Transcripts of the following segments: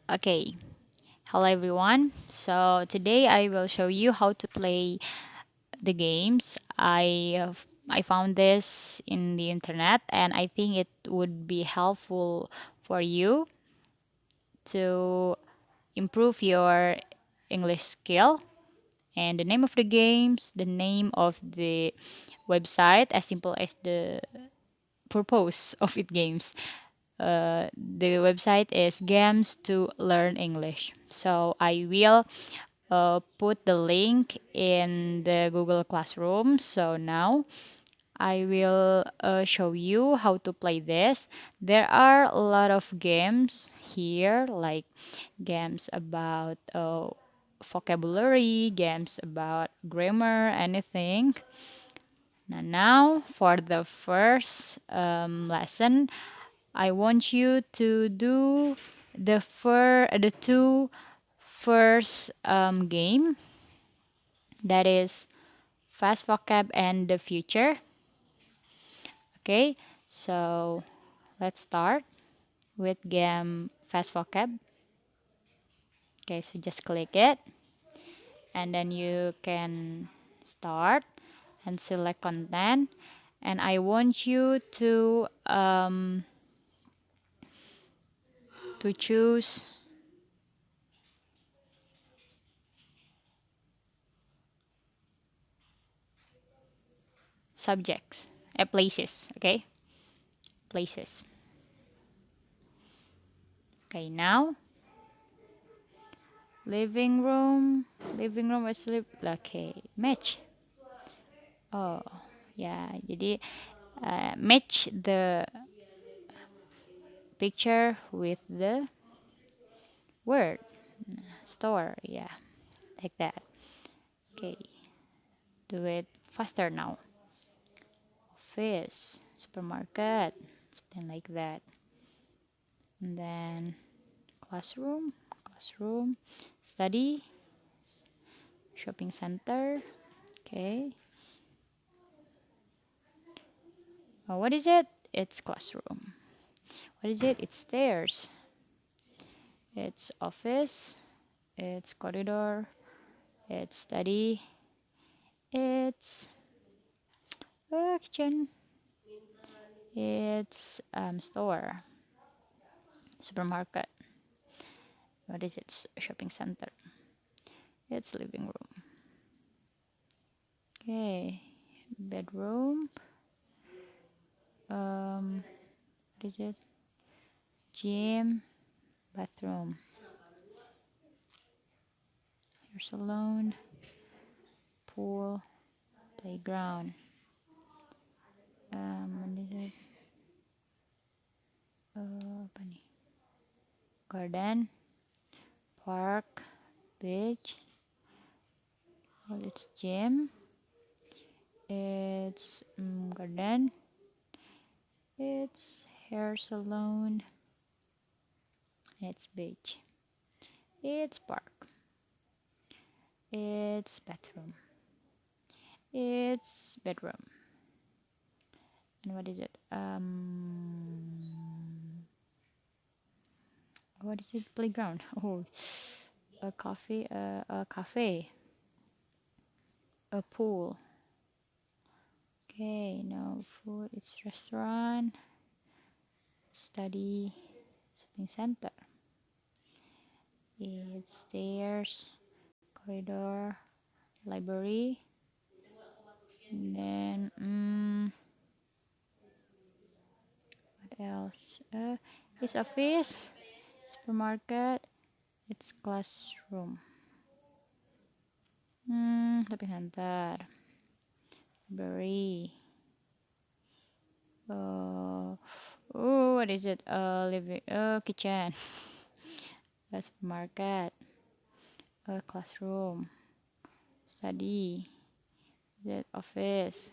Okay, hello everyone. So today I will show you how to play the games. I found this in the internet and I think it would be helpful for you to improve your English skill. And the name of the games, the name of the website, as simple as the purpose of it games. The website is Games to Learn English. So I will put the link in the Google Classroom. So now I will show you how to play this. There are a lot of games here, like games about vocabulary, games about grammar, anything. Now for the first lesson, I want you to do the two first game, that is fast vocab and the future. Okay, so let's start with game fast vocab. Okay, so just click it and then you can start and select content. And I want you to choose subjects, places. Okay, places. Okay, now living room is okay, match. Oh, ya, jadi match the picture with the word store. Yeah, like that. Okay, do it faster now. Office, supermarket, something like that. And then classroom, study, shopping center. Okay. Oh, what is it? It's classroom. What is it? It's stairs. It's office. It's corridor. It's study. It's kitchen. It's store. Supermarket. What is it? Shopping center. It's living room. Okay. Bedroom. What is it? Gym. Bathroom. Hair salon. Pool. Playground. What is it? Apa nih? Garden. Park. Beach. Well, it's gym. It's garden. It's hair salon. It's beach. It's park. It's bathroom. It's bedroom. And what is it? What is it? Playground. Oh, a cafe, a pool. Okay, no food. It's restaurant, study, shopping center. It's stairs, corridor, library. And then, what else? It's office, supermarket. It's classroom. Shopping center, library. Uh, oh, what is it? Living, kitchen, a supermarket, a classroom, study, the office,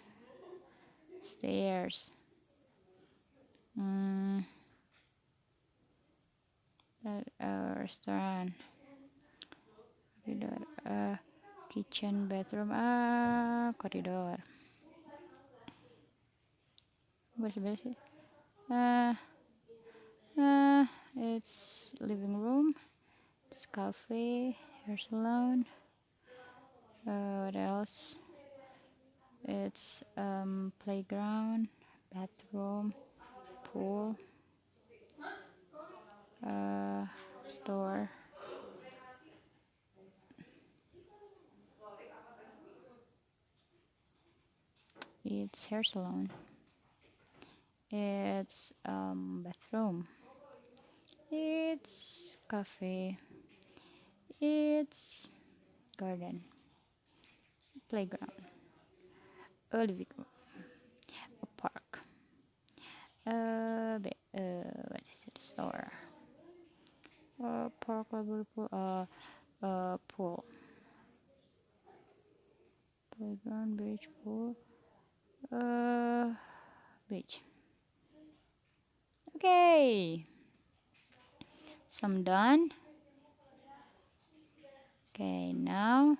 stairs, mm, restaurant, corridor, kitchen, bathroom, corridor. Where's the basic? Uh, it's living room, It's cafe, hair salon. What else? It's playground, bathroom, pool, uh, store. It's hair salon. It's bathroom. It's cafe. It's garden, playground, a living room, a park. What is it? Store. Park level pool. Pool. Playground, beach, pool. Uh, beach. Okay. Some done. Okay, now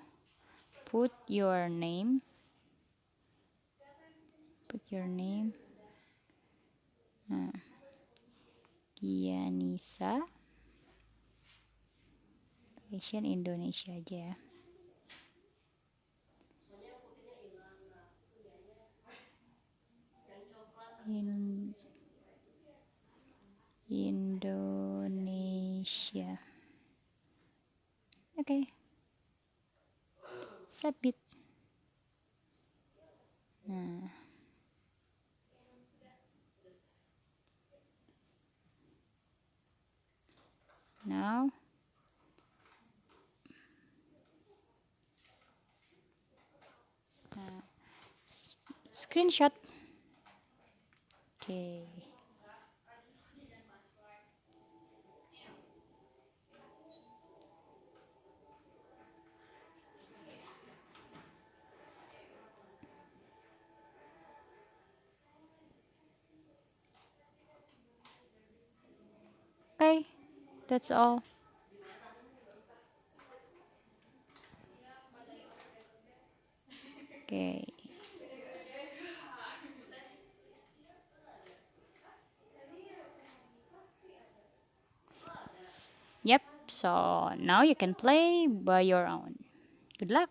put your name. Put your name. Uh, Gianisa. Asian Indonesia aja ya. In Indonesia. Okay, submit. Nah, now uh, screenshot. Okay. Okay, that's all. Okay. Yep, so now you can play by your own. Good luck.